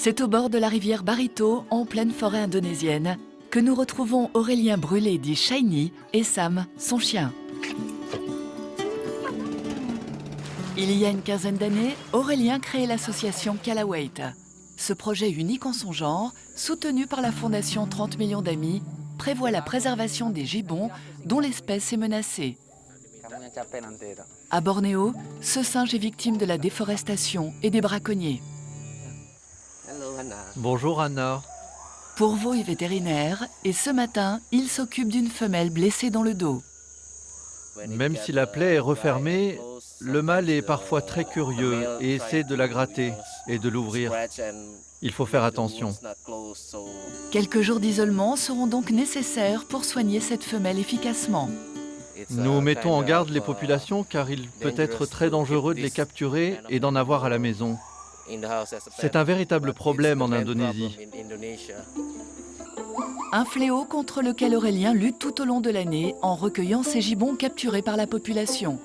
C'est au bord de la rivière Barito, en pleine forêt indonésienne, que nous retrouvons Aurélien Brûlé dit Shiny et Sam, son chien. Il y a une quinzaine d'années, Aurélien crée l'association Kalawait. Ce projet unique en son genre, soutenu par la fondation 30 millions d'amis, prévoit la préservation des gibbons dont l'espèce est menacée. À Bornéo, ce singe est victime de la déforestation et des braconniers. Bonjour Anna. Pourvot est vétérinaire et ce matin, il s'occupe d'une femelle blessée dans le dos. Même si la plaie est refermée, le mâle est parfois très curieux et essaie de la gratter et de l'ouvrir. Il faut faire attention. Quelques jours d'isolement seront donc nécessaires pour soigner cette femelle efficacement. Nous mettons en garde les populations car il peut être très dangereux de les capturer et d'en avoir à la maison. C'est un véritable problème en Indonésie. Un fléau contre lequel Aurélien lutte tout au long de l'année en recueillant ces gibbons capturés par la population.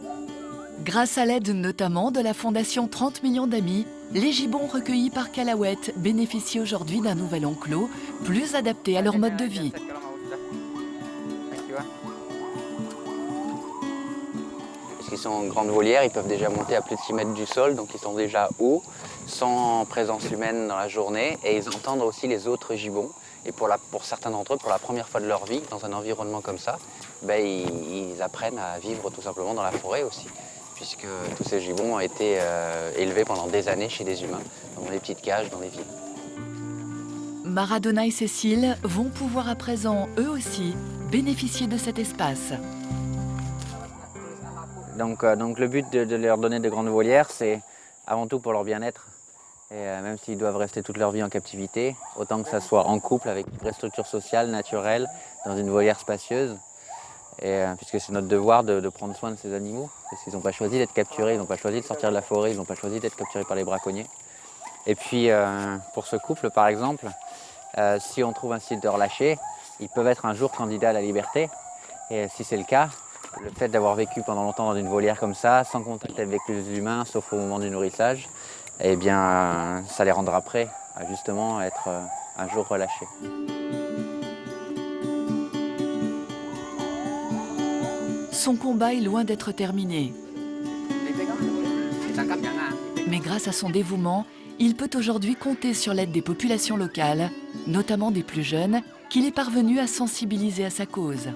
Grâce à l'aide notamment de la fondation 30 millions d'amis, les gibbons recueillis par Kalawait bénéficient aujourd'hui d'un nouvel enclos plus adapté à leur mode de vie. Parce qu'ils sont en grande volière, ils peuvent déjà monter à plus de 6 mètres du sol, donc ils sont déjà hauts, sans présence humaine dans la journée, et ils entendent aussi les autres gibbons. Et pour certains d'entre eux, pour la première fois de leur vie, dans un environnement comme ça, ils apprennent à vivre tout simplement dans la forêt aussi, puisque tous ces gibbons ont été élevés pendant des années chez des humains, dans des petites cages, dans des villes. Maradona et Cécile vont pouvoir à présent, eux aussi, bénéficier de cet espace. Donc le but de leur donner de grandes volières, c'est avant tout pour leur bien-être. Et même s'ils doivent rester toute leur vie en captivité, autant que ça soit en couple avec une vraie structure sociale, naturelle, dans une volière spacieuse. Puisque c'est notre devoir de prendre soin de ces animaux. Parce qu'ils n'ont pas choisi d'être capturés, ils n'ont pas choisi de sortir de la forêt, ils n'ont pas choisi d'être capturés par les braconniers. Et puis pour ce couple par exemple, si on trouve un site de relâcher, ils peuvent être un jour candidats à la liberté. Et si c'est le cas, le fait d'avoir vécu pendant longtemps dans une volière comme ça, sans contact avec les humains, sauf au moment du nourrissage, eh bien, ça les rendra prêts à justement être un jour relâchés. Son combat est loin d'être terminé. Mais grâce à son dévouement, il peut aujourd'hui compter sur l'aide des populations locales, notamment des plus jeunes, qu'il est parvenu à sensibiliser à sa cause.